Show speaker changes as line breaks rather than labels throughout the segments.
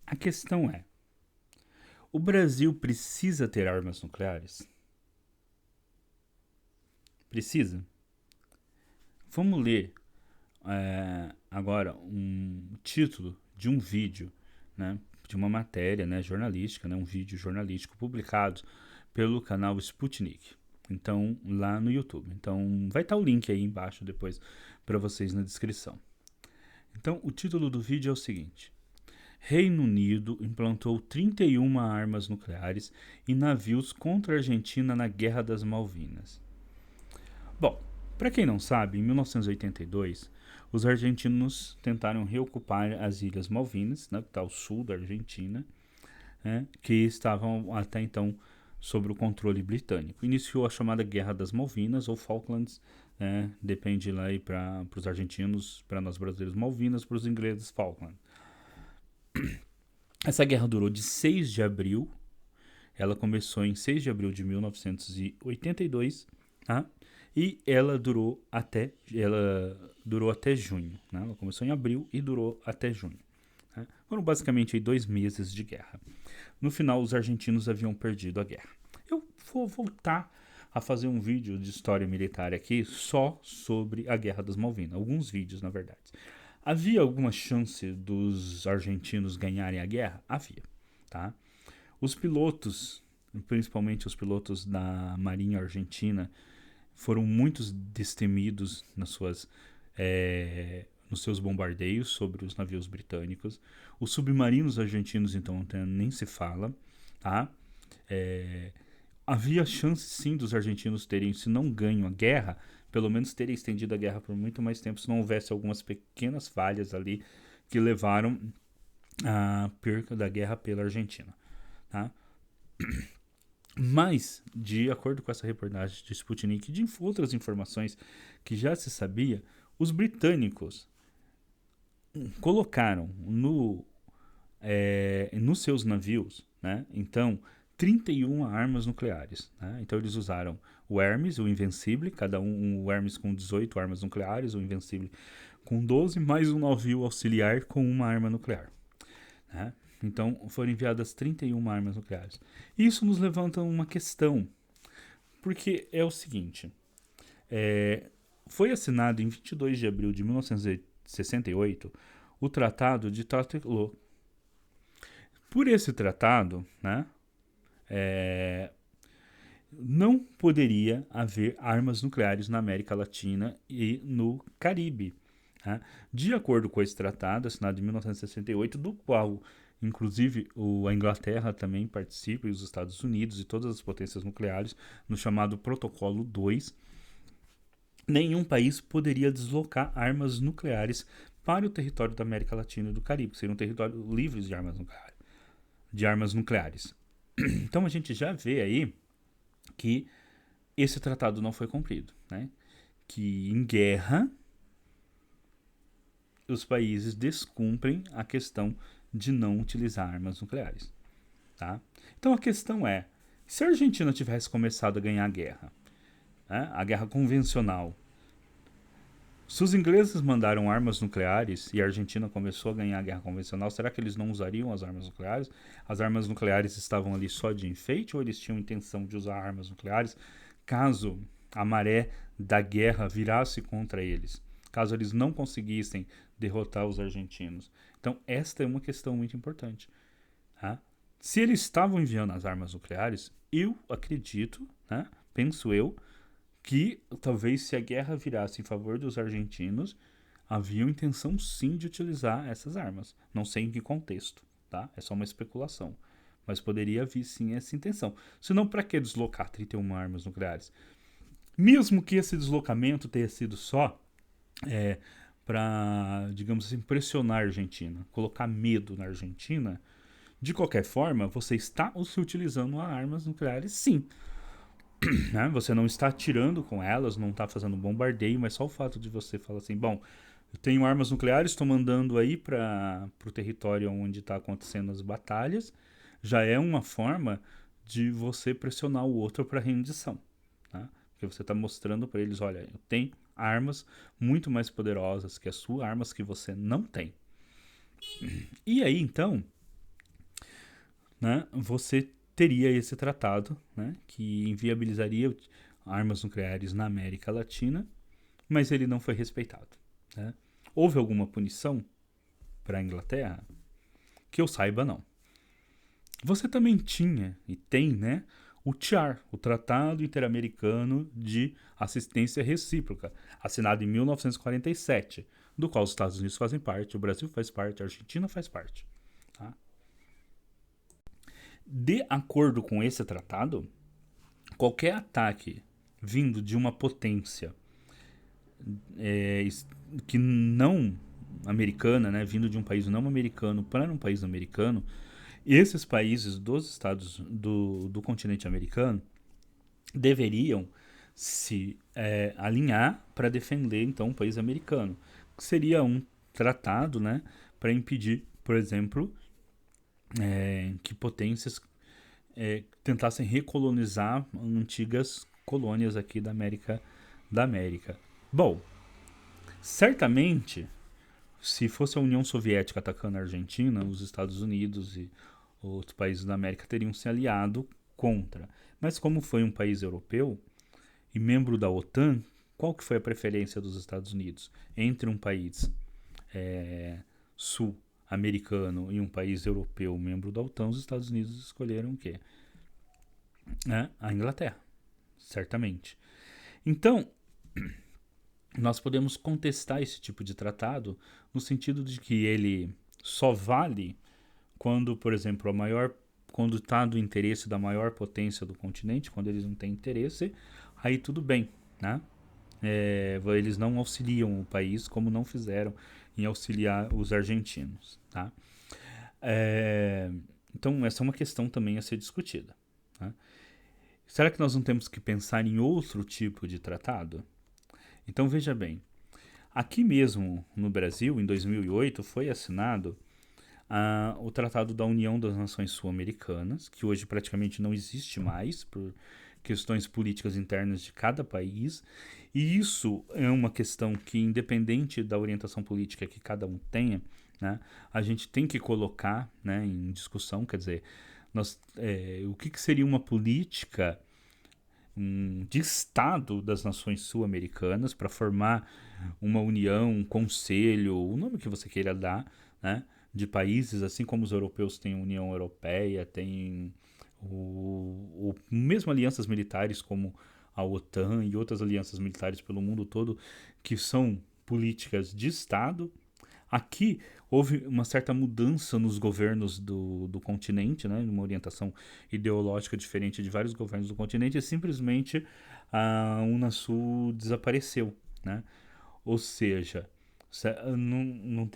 A questão é: o Brasil precisa ter armas nucleares? Precisa? Vamos ler agora um título de um vídeo, né, de uma matéria, né, jornalística, né, um vídeo jornalístico publicado pelo canal Sputnik. Então, lá no YouTube. Então, vai estar o link aí embaixo depois para vocês na descrição. Então, o título do vídeo é o seguinte: Reino Unido implantou 31 armas nucleares em navios contra a Argentina na Guerra das Malvinas. Bom, para quem não sabe, em 1982, os argentinos tentaram reocupar as Ilhas Malvinas, né, que está ao sul da Argentina, né, que estavam até então sob o controle britânico. Iniciou a chamada Guerra das Malvinas, ou Falklands, depende lá para os argentinos, para nós brasileiros Malvinas, para os ingleses Falkland. Essa guerra durou de 6 de abril, ela começou em 6 de abril de 1982, tá? E ela durou até junho, né? Ela começou em abril e durou até junho. Né? Foram basicamente 2 meses de guerra. No final, os argentinos haviam perdido a guerra. Eu vou voltar a fazer um vídeo de história militar aqui só sobre a Guerra das Malvinas. Alguns vídeos, na verdade. Havia alguma chance dos argentinos ganharem a guerra? Havia, tá? Os pilotos, principalmente os pilotos da Marinha Argentina, foram muito destemidos nos seus bombardeios sobre os navios britânicos. Os submarinos argentinos, então, nem se fala, tá? Havia chance, sim, dos argentinos terem, se não ganho a guerra, pelo menos terem estendido a guerra por muito mais tempo, se não houvesse algumas pequenas falhas ali que levaram à perca da guerra pela Argentina, tá? Mas, de acordo com essa reportagem de Sputnik e de outras informações que já se sabia, os britânicos colocaram nos seus navios, né, então, 31 armas nucleares. Né? Então, eles usaram o Hermes, o Invencible, cada o Hermes com 18 armas nucleares, o Invencible com 12, mais um navio auxiliar com uma arma nuclear. Né? Então, foram enviadas 31 armas nucleares. Isso nos levanta uma questão, porque é o seguinte: foi assinado em 22 de abril de 1968 o Tratado de Tlatelolco. Por esse tratado, né, não poderia haver armas nucleares na América Latina e no Caribe. Né? De acordo com esse tratado, assinado em 1968, do qual inclusive a Inglaterra também participa, e os Estados Unidos e todas as potências nucleares, no chamado Protocolo 2, nenhum país poderia deslocar armas nucleares para o território da América Latina e do Caribe, que seriam territórios livres de armas nucleares. Então a gente já vê aí que esse tratado não foi cumprido, né? Que em guerra os países descumprem a questão de não utilizar armas nucleares, tá? Então a questão é: se a Argentina tivesse começado a ganhar a guerra, né, a guerra convencional, se os ingleses mandaram armas nucleares e a Argentina começou a ganhar a guerra convencional, será que eles não usariam as armas nucleares? As armas nucleares estavam ali só de enfeite ou eles tinham intenção de usar armas nucleares caso a maré da guerra virasse contra eles? Caso eles não conseguissem derrotar os argentinos? Então, esta é uma questão muito importante. Tá? Se eles estavam enviando as armas nucleares, eu acredito, né, penso eu, que talvez se a guerra virasse em favor dos argentinos, havia intenção sim de utilizar essas armas. Não sei em que contexto, tá? É só uma especulação. Mas poderia haver sim essa intenção. Senão, para que deslocar 31 armas nucleares? Mesmo que esse deslocamento tenha sido só para, digamos assim, pressionar a Argentina, colocar medo na Argentina, de qualquer forma, você está se utilizando armas nucleares, sim. Né? Você não está atirando com elas, não está fazendo bombardeio, mas só o fato de você falar assim: bom, eu tenho armas nucleares, estou mandando aí para o território onde está acontecendo as batalhas, já é uma forma de você pressionar o outro para rendição. Tá? Porque você está mostrando para eles: olha, eu tenho armas muito mais poderosas que as suas, armas que você não tem. E aí, então, né, você teria esse tratado, né, que inviabilizaria armas nucleares na América Latina, mas ele não foi respeitado. Né? Houve alguma punição para a Inglaterra? Que eu saiba, não. Você também tinha e tem, né, o TIAR, o Tratado Interamericano de Assistência Recíproca, assinado em 1947, do qual os Estados Unidos fazem parte, o Brasil faz parte, a Argentina faz parte. Tá? De acordo com esse tratado, qualquer ataque vindo de uma potência que não americana, né, vindo de um país não americano para um país americano, esses países dos estados do continente americano deveriam se alinhar para defender então o país americano. Seria um tratado, né, para impedir, por exemplo, que potências tentassem recolonizar antigas colônias aqui da América. Bom, certamente, se fosse a União Soviética atacando a Argentina, os Estados Unidos e outros países da América teriam se aliado contra. Mas como foi um país europeu e membro da OTAN, qual que foi a preferência dos Estados Unidos entre um país sul-americano e um país europeu membro da OTAN? Os Estados Unidos escolheram o quê? A Inglaterra, certamente. Então, nós podemos contestar esse tipo de tratado no sentido de que ele só vale quando, por exemplo, quando está do interesse da maior potência do continente, quando eles não têm interesse, aí tudo bem, né? Eles não auxiliam o país como não fizeram em auxiliar os argentinos, tá? Então essa é uma questão também a ser discutida. Tá? Será que nós não temos que pensar em outro tipo de tratado? Então veja bem, aqui mesmo no Brasil, em 2008, foi assinado o Tratado da União das Nações Sul-Americanas, que hoje praticamente não existe mais por questões políticas internas de cada país, e isso é uma questão que, independente da orientação política que cada um tenha, né, a gente tem que colocar, né, em discussão, quer dizer, o que seria uma política de Estado das Nações Sul-Americanas para formar uma união, um conselho, o nome que você queira dar, né, de países, assim como os europeus têm a União Europeia, têm mesmo alianças militares como a OTAN e outras alianças militares pelo mundo todo, que são políticas de Estado. Aqui houve uma certa mudança nos governos do continente, né, uma orientação ideológica diferente de vários governos do continente, e simplesmente a Unasul desapareceu. Né? Ou seja, não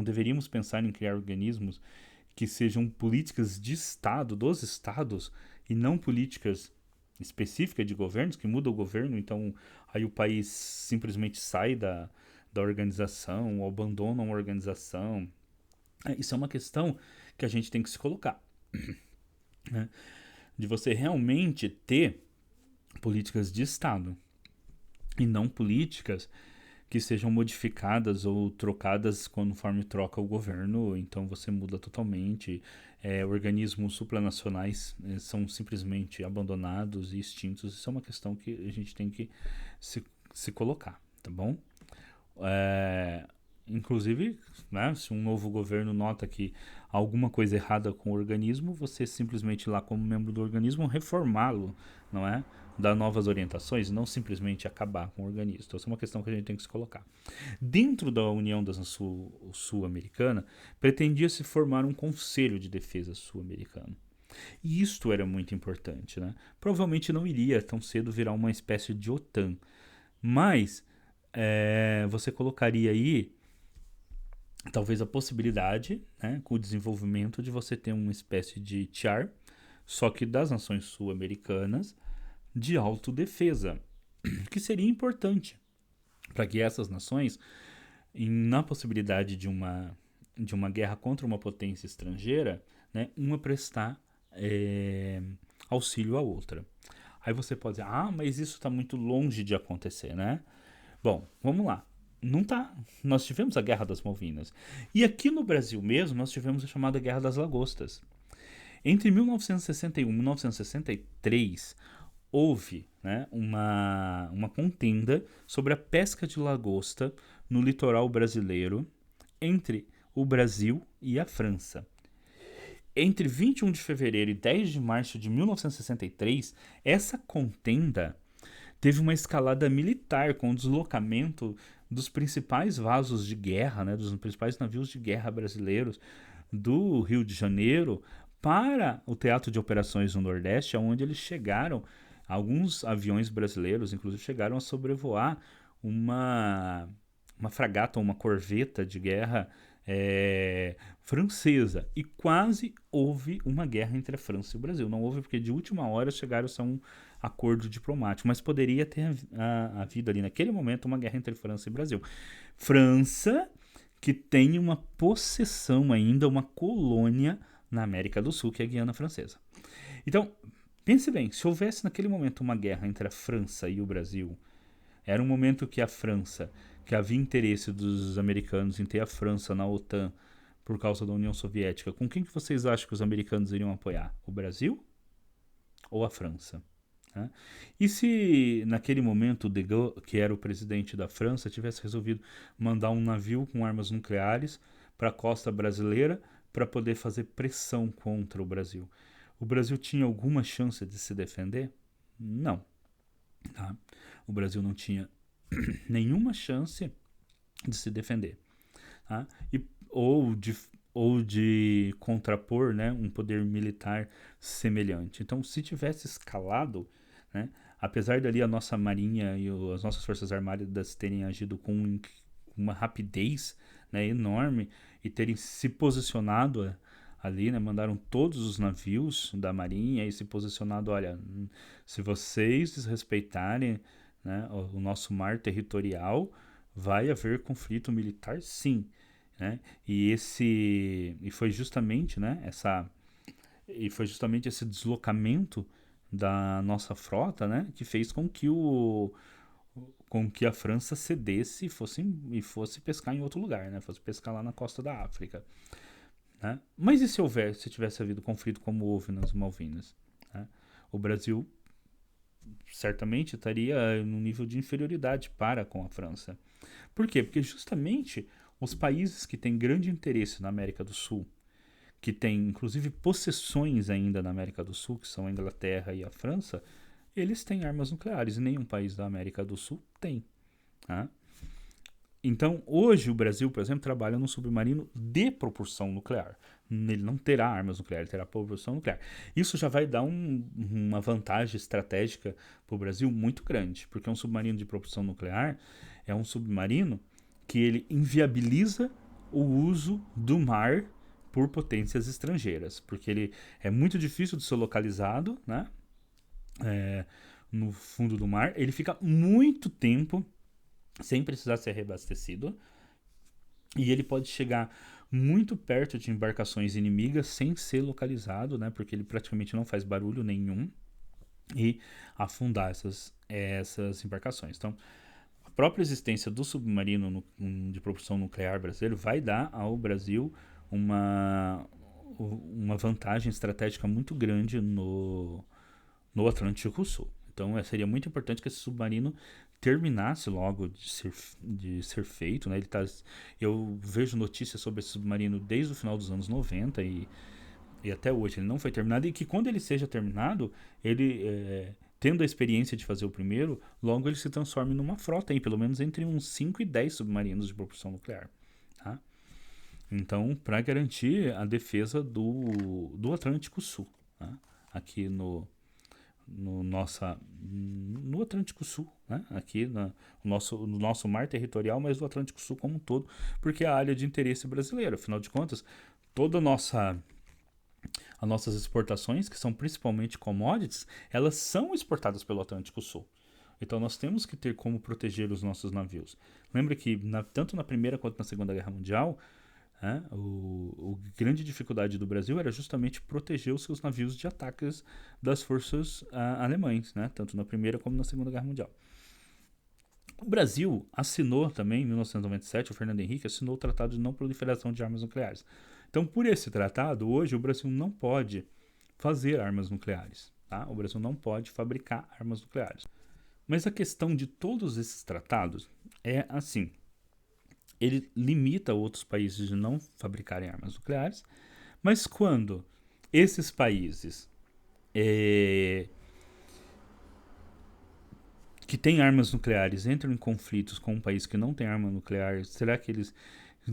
deveríamos pensar em criar organismos que sejam políticas de Estado, dos Estados, e não políticas específicas de governos, que muda o governo, então aí o país simplesmente sai da organização, ou abandona uma organização. Isso é uma questão que a gente tem que se colocar. Né? De você realmente ter políticas de Estado, e não políticas que sejam modificadas ou trocadas conforme troca o governo, então você muda totalmente. Organismos supranacionais são simplesmente abandonados e extintos. Isso é uma questão que a gente tem que se colocar, tá bom? Inclusive, né, se um novo governo nota que há alguma coisa errada com o organismo, você simplesmente lá como membro do organismo reformá-lo, não é? Dar novas orientações, não simplesmente acabar com o organismo. Então, essa é uma questão que a gente tem que se colocar. Dentro da União das Sul-Americana, pretendia-se formar um Conselho de Defesa Sul-Americano. E isto era muito importante, né? Provavelmente não iria tão cedo virar uma espécie de OTAN, mas você colocaria aí talvez a possibilidade, né, com o desenvolvimento de você ter uma espécie de TIAR, só que das nações sul-americanas, de autodefesa, que seria importante para que essas nações, na possibilidade de uma guerra contra uma potência estrangeira, né, uma prestar auxílio à outra. Aí você pode dizer, mas isso está muito longe de acontecer, né? Bom, vamos lá. Não tá. Nós tivemos a Guerra das Malvinas. E aqui no Brasil mesmo, nós tivemos a chamada Guerra das Lagostas. Entre 1961 e 1963, houve, né, uma contenda sobre a pesca de lagosta no litoral brasileiro entre o Brasil e a França. Entre 21 de fevereiro e 10 de março de 1963, essa contenda teve uma escalada militar com o deslocamento dos principais vasos de guerra, né, dos principais navios de guerra brasileiros do Rio de Janeiro para o Teatro de Operações no Nordeste, onde eles chegaram, alguns aviões brasileiros, inclusive, chegaram a sobrevoar uma, uma fragata, uma corveta de guerra francesa. E quase houve uma guerra entre a França e o Brasil. Não houve porque de última hora chegaram-se a um acordo diplomático, mas poderia ter havido ali naquele momento uma guerra entre França e Brasil. França, que tem uma possessão ainda, uma colônia na América do Sul, que é a Guiana Francesa. Então, pense bem, se houvesse naquele momento uma guerra entre a França e o Brasil, era um momento que a França, que havia interesse dos americanos em ter a França na OTAN por causa da União Soviética, com quem que vocês acham que os americanos iriam apoiar? O Brasil ou a França? Né? E se naquele momento o de Gaulle, que era o presidente da França, tivesse resolvido mandar um navio com armas nucleares para a costa brasileira para poder fazer pressão contra o Brasil? O Brasil tinha alguma chance de se defender? Não. Tá? O Brasil não tinha nenhuma chance de se defender. Tá? Ou de contrapor, né, um poder militar semelhante. Então, se tivesse escalado, né, apesar dali a nossa marinha e as nossas forças armadas terem agido com uma rapidez, né, enorme e terem se posicionado ali, né, mandaram todos os navios da marinha e se posicionado, olha, se vocês desrespeitarem, né, o nosso mar territorial, vai haver conflito militar, sim. Né? E foi justamente, né, esse deslocamento da nossa frota, né, que fez com que a França cedesse e fosse pescar em outro lugar, né, fosse pescar lá na costa da África. Né? Mas e se tivesse havido conflito como houve nas Malvinas? Né? O Brasil certamente estaria num nível de inferioridade para com a França. Por quê? Porque justamente os países que têm grande interesse na América do Sul, que têm inclusive possessões ainda na América do Sul, que são a Inglaterra e a França, eles têm armas nucleares e nenhum país da América do Sul tem. Tá? Então, hoje o Brasil, por exemplo, trabalha num submarino de propulsão nuclear. Ele não terá armas nucleares, ele terá propulsão nuclear. Isso já vai dar uma vantagem estratégica para o Brasil muito grande, porque um submarino de propulsão nuclear é um submarino que ele inviabiliza o uso do mar por potências estrangeiras, porque ele é muito difícil de ser localizado, né? No fundo do mar. Ele fica muito tempo sem precisar ser reabastecido, e ele pode chegar muito perto de embarcações inimigas sem ser localizado, né, porque ele praticamente não faz barulho nenhum, e afundar essas embarcações. Então, a própria existência do submarino de propulsão nuclear brasileiro vai dar ao Brasil uma vantagem estratégica muito grande no Atlântico Sul. Então seria muito importante que esse submarino terminasse logo de ser feito. Né? Eu vejo notícias sobre esse submarino desde o final dos anos 90 e até hoje ele não foi terminado, e que quando ele seja terminado, ele, tendo a experiência de fazer o primeiro, logo ele se transforme numa frota, pelo menos entre uns 5 e 10 submarinos de propulsão nuclear. Tá? Então, para garantir a defesa do Atlântico Sul, tá? Aqui no Atlântico Sul, né? Aqui no nosso mar territorial, mas do Atlântico Sul como um todo, porque é a área de interesse brasileiro. Afinal de contas, toda as nossas exportações, que são principalmente commodities, elas são exportadas pelo Atlântico Sul. Então nós temos que ter como proteger os nossos navios. Lembra que tanto na Primeira quanto na Segunda Guerra Mundial, a grande dificuldade do Brasil era justamente proteger os seus navios de ataques das forças alemães, né? Tanto na Primeira como na Segunda Guerra Mundial. O Brasil assinou também, em 1997, o Fernando Henrique assinou o Tratado de Não Proliferação de Armas Nucleares. Então, por esse tratado, hoje o Brasil não pode fazer armas nucleares. Tá? O Brasil não pode fabricar armas nucleares. Mas a questão de todos esses tratados é assim: ele limita outros países de não fabricarem armas nucleares, mas quando esses países que têm armas nucleares entram em conflitos com um país que não tem arma nuclear, será que eles,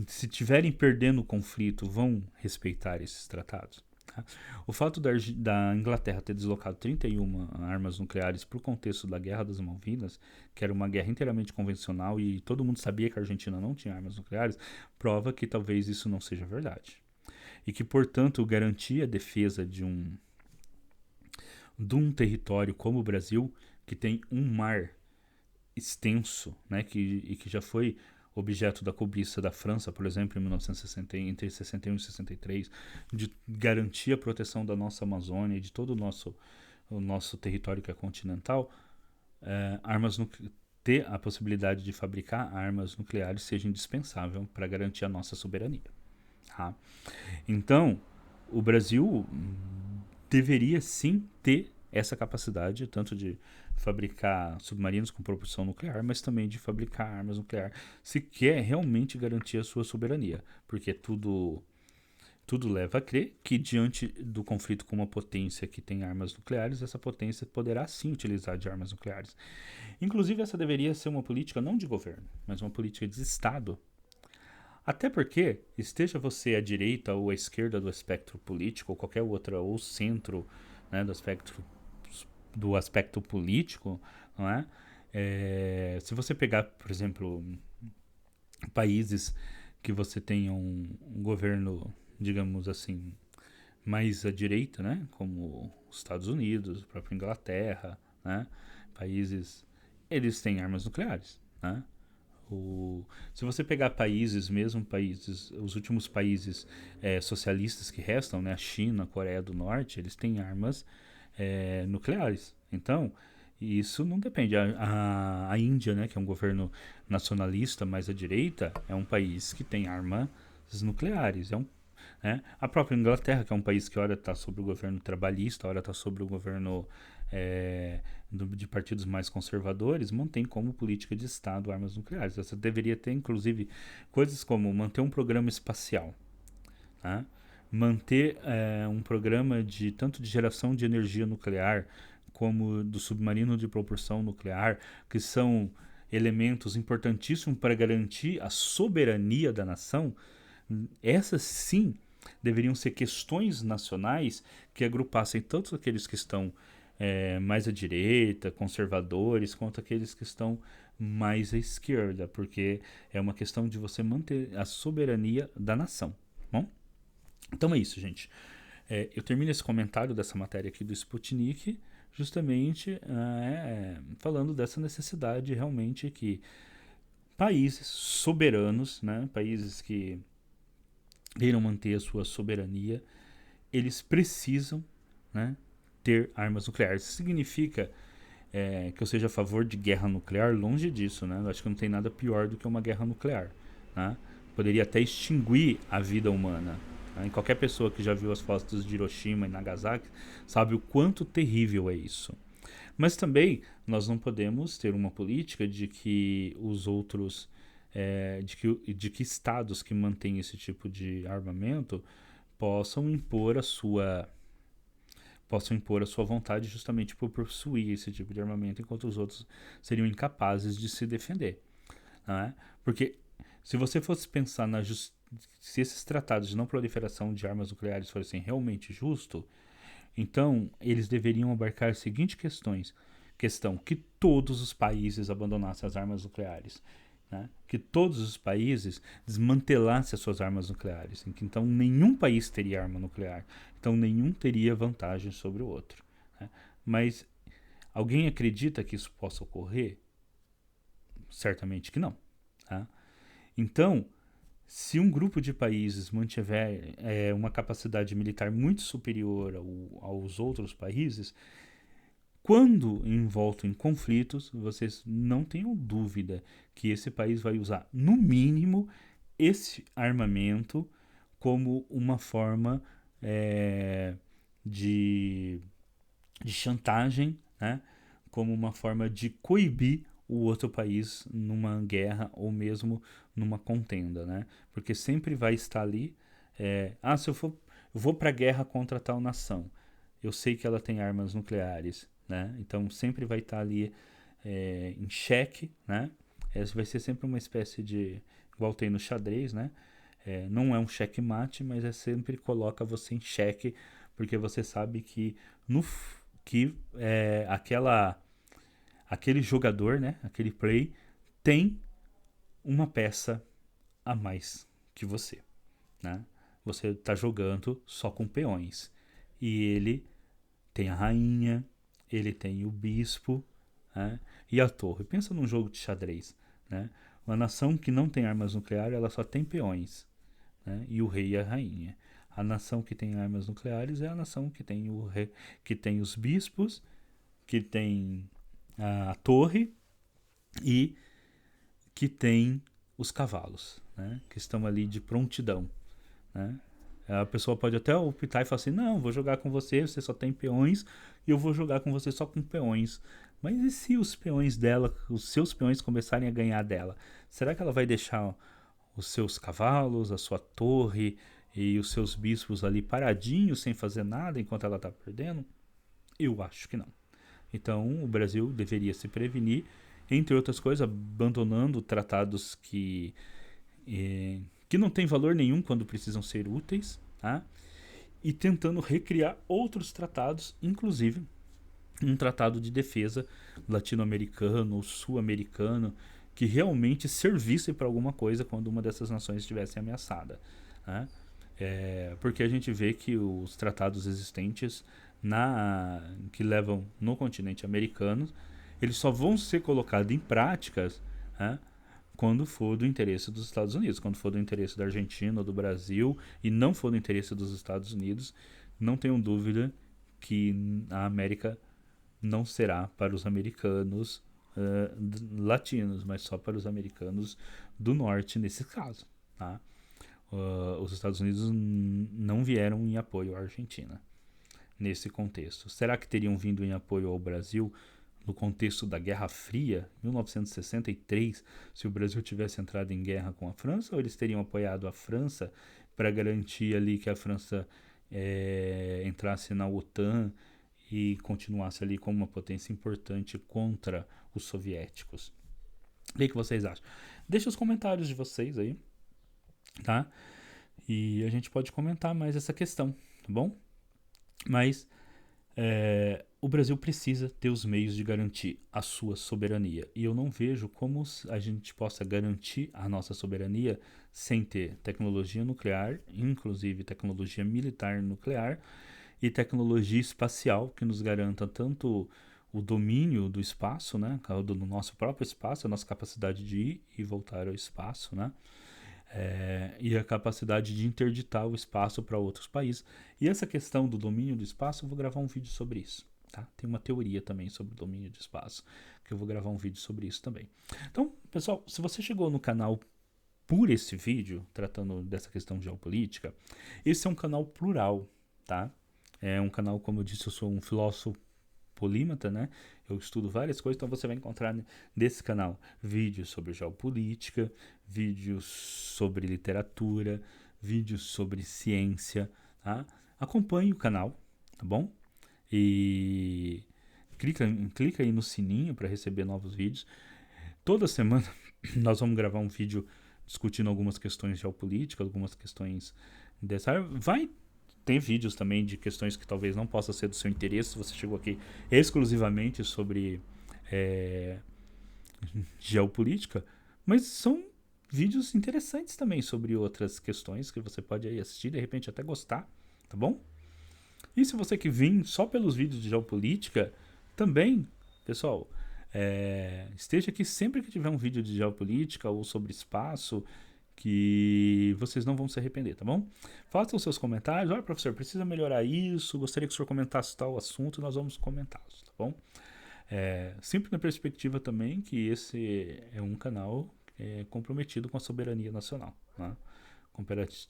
se tiverem perdendo o conflito, vão respeitar esses tratados? Tá? O fato da Inglaterra ter deslocado 31 armas nucleares para o contexto da Guerra das Malvinas, que era uma guerra inteiramente convencional e todo mundo sabia que a Argentina não tinha armas nucleares, prova que talvez isso não seja verdade. E que, portanto, garantir a defesa de um território como o Brasil, que tem um mar extenso, né, que já foi objeto da cobiça da França, por exemplo, em 1960, entre 61 e 63, de garantir a proteção da nossa Amazônia e de todo o nosso território que é continental, ter a possibilidade de fabricar armas nucleares seja indispensável para garantir a nossa soberania. Tá? Então, o Brasil deveria sim ter essa capacidade, tanto de fabricar submarinos com propulsão nuclear, mas também de fabricar armas nucleares, se quer realmente garantir a sua soberania, porque tudo leva a crer que, diante do conflito com uma potência que tem armas nucleares, essa potência poderá sim utilizar de armas nucleares. Inclusive, essa deveria ser uma política não de governo, mas uma política de Estado. Até porque, esteja você à direita ou à esquerda do espectro político, ou qualquer outra, ou centro, né, do aspecto político, não é? Se você pegar, por exemplo, países que você tenha um governo, digamos assim, mais à direita, né, como os Estados Unidos, a própria Inglaterra, né, países, eles têm armas nucleares, né? Se você pegar países, os últimos países socialistas que restam, né, a China, a Coreia do Norte, eles têm armas nucleares. Então, isso não depende. A Índia, né, que é um governo nacionalista mais à direita, é um país que tem armas nucleares. A própria Inglaterra, que é um país que ora está sob o governo trabalhista, ora está sob o governo de partidos mais conservadores, mantém como política de Estado armas nucleares. Você deveria ter, inclusive, coisas como manter um programa espacial, tá? Manter um programa tanto de geração de energia nuclear como do submarino de propulsão nuclear, que são elementos importantíssimos para garantir a soberania da nação. Essas sim deveriam ser questões nacionais que agrupassem tanto aqueles que estão mais à direita, conservadores, quanto aqueles que estão mais à esquerda, porque é uma questão de você manter a soberania da nação. Bom? Então é isso, gente. Eu termino esse comentário dessa matéria aqui do Sputnik justamente falando dessa necessidade realmente que países soberanos, né, países que queiram manter a sua soberania, eles precisam, né, ter armas nucleares. Isso significa que eu seja a favor de guerra nuclear? Longe disso, né? Eu acho que não tem nada pior do que uma guerra nuclear, né? Poderia até extinguir a vida humana. Né? E qualquer pessoa que já viu as fotos de Hiroshima e Nagasaki sabe o quanto terrível é isso. Mas também nós não podemos ter uma política de que os outros, de que estados que mantêm esse tipo de armamento possam impor a sua vontade justamente por possuir esse tipo de armamento, enquanto os outros seriam incapazes de se defender. Né? Porque se você fosse pensar se esses tratados de não proliferação de armas nucleares fossem realmente justos, então eles deveriam abarcar as seguintes questões. Questão que todos os países abandonassem as armas nucleares. Né? Que todos os países desmantelassem as suas armas nucleares. Então nenhum país teria arma nuclear. Então nenhum teria vantagem sobre o outro. Né? Mas alguém acredita que isso possa ocorrer? Certamente que não. Tá? Então, se um grupo de países mantiver uma capacidade militar muito superior aos outros países, quando envolto em conflitos, vocês não tenham dúvida que esse país vai usar, no mínimo, esse armamento como uma forma de, de chantagem, né? Como uma forma de coibir o outro país numa guerra ou mesmo numa contenda, né? Porque sempre vai estar ali, se eu vou para a guerra contra tal nação, eu sei que ela tem armas nucleares, né? Então sempre vai estar ali em xeque, né? Essa vai ser sempre uma espécie de, igual tem no xadrez, né? Não é um checkmate, mas sempre coloca você em xeque, porque você sabe que no que aquele jogador, né? Aquele play tem uma peça a mais que você, né? Você está jogando só com peões e ele tem a rainha, ele tem o bispo, né? E a torre. Pensa num jogo de xadrez, né? Uma nação que não tem armas nucleares, ela só tem peões, né? E o rei e a rainha. A nação que tem armas nucleares é a nação que tem o rei, que tem os bispos, que tem a torre e que tem os cavalos, né? Que estão ali de prontidão, né? A pessoa pode até optar e falar assim: não, vou jogar com você, você só tem peões, e eu vou jogar com você só com peões. Mas e se os peões dela, os seus peões começarem a ganhar dela? Será que ela vai deixar os seus cavalos, a sua torre e os seus bispos ali paradinhos, sem fazer nada enquanto ela está perdendo? Eu acho que não. Então o Brasil deveria se prevenir, entre outras coisas, abandonando tratados que não têm valor nenhum quando precisam ser úteis, tá? E tentando recriar outros tratados, inclusive um tratado de defesa latino-americano ou sul-americano que realmente servisse para alguma coisa quando uma dessas nações estivesse ameaçada, né? Porque a gente vê que os tratados existentes que levam no continente americano, eles só vão ser colocados em práticas, né, quando for do interesse dos Estados Unidos, quando for do interesse da Argentina ou do Brasil e não for do interesse dos Estados Unidos, não tenham dúvida que a América não será para os americanos latinos, mas só para os americanos do norte nesse caso, tá? Os Estados Unidos não vieram em apoio à Argentina nesse contexto. Será que teriam vindo em apoio ao Brasil no contexto da Guerra Fria, 1963, se o Brasil tivesse entrado em guerra com a França, ou eles teriam apoiado a França para garantir ali que a França entrasse na OTAN e continuasse ali como uma potência importante contra os soviéticos? O que vocês acham? Deixa os comentários de vocês aí, tá? E a gente pode comentar mais essa questão, tá bom? Mas o Brasil precisa ter os meios de garantir a sua soberania. E eu não vejo como a gente possa garantir a nossa soberania sem ter tecnologia nuclear, inclusive tecnologia militar nuclear, e tecnologia espacial que nos garanta tanto o domínio do espaço, né, do nosso próprio espaço, a nossa capacidade de ir e voltar ao espaço, né, e a capacidade de interditar o espaço para outros países. E essa questão do domínio do espaço, eu vou gravar um vídeo sobre isso. Tá? Tem uma teoria também sobre o domínio do espaço, que eu vou gravar um vídeo sobre isso também. Então, pessoal, se você chegou no canal por esse vídeo, tratando dessa questão geopolítica, esse é um canal plural, tá? É um canal, como eu disse, eu sou um filósofo polímata, né? Eu estudo várias coisas, então você vai encontrar nesse canal vídeos sobre geopolítica, vídeos sobre literatura, vídeos sobre ciência, tá? Acompanhe o canal, tá bom? E clica aí no sininho para receber novos vídeos. Toda semana nós vamos gravar um vídeo discutindo algumas questões geopolíticas, algumas questões dessa área. Vai ter vídeos também de questões que talvez não possa ser do seu interesse, se você chegou aqui exclusivamente sobre geopolítica, mas são vídeos interessantes também sobre outras questões que você pode aí assistir, de repente até gostar, tá bom? E se você que vem só pelos vídeos de geopolítica, também, pessoal, esteja aqui sempre que tiver um vídeo de geopolítica ou sobre espaço, que vocês não vão se arrepender, tá bom? Façam os seus comentários. Olha, professor, precisa melhorar isso, gostaria que o senhor comentasse tal assunto, nós vamos comentá-los, tá bom? Sempre na perspectiva também que esse é um canal comprometido com a soberania nacional, né?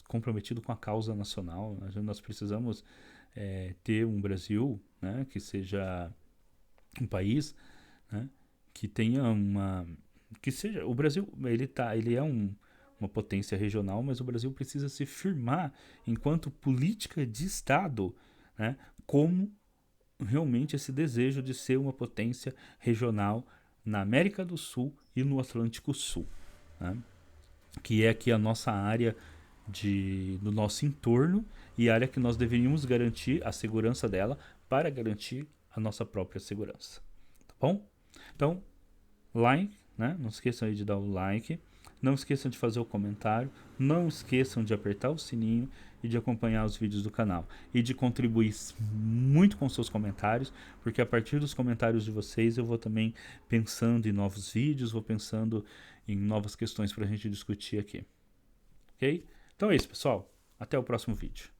comprometido com a causa nacional. Nós precisamos ter um Brasil, né, que seja um país, né, que tenha que seja o Brasil, ele é uma potência regional, mas o Brasil precisa se firmar enquanto política de Estado, né, como realmente esse desejo de ser uma potência regional na América do Sul e no Atlântico Sul, né, que é aqui a nossa área do nosso entorno e a área que nós deveríamos garantir a segurança dela para garantir a nossa própria segurança. Tá bom? Então, like, né? Não esqueçam aí de dar o like. Não esqueçam de fazer o comentário. Não esqueçam de apertar o sininho e de acompanhar os vídeos do canal. E de contribuir muito com seus comentários, porque a partir dos comentários de vocês eu vou também pensando em novos vídeos, vou pensando em novas questões para a gente discutir aqui. Ok? Então é isso, pessoal. Até o próximo vídeo.